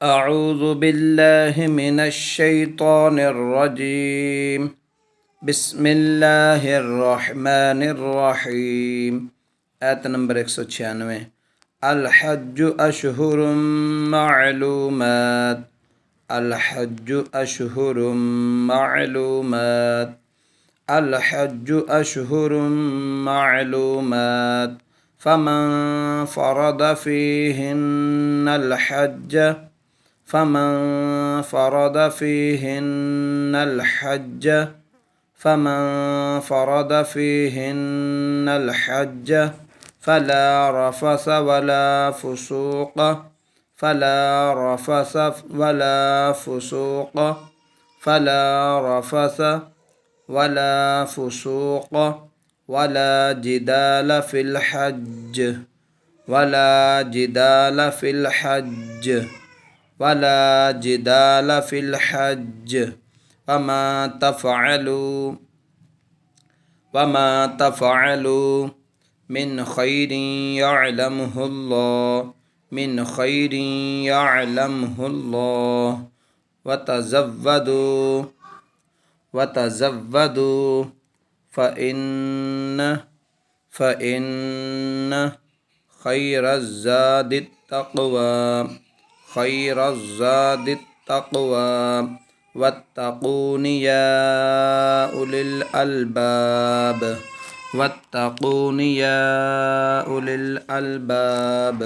أعوذ بالله من الشيطان الرجيم بسم الله الرحمن الرحيم آيت نمبر 196 الحج أشهر معلومات الحج أشهر معلومات الحج أشهر معلومات فمن فرض فيهن الحج فلا رفث ولا فسوق ولا جدال في الحج وما تفعلوا من خير يعلمه الله وتزودوا فإن خير الزاد التقوى واتقون يا أولي الألباب